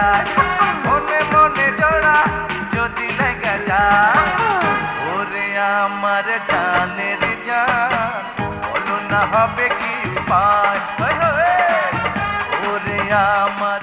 যায় মনে মনে জোড়া যদি লেগে যায় ওরে আমার জানের জান বলো না হবে কি উপায় ওরে আমার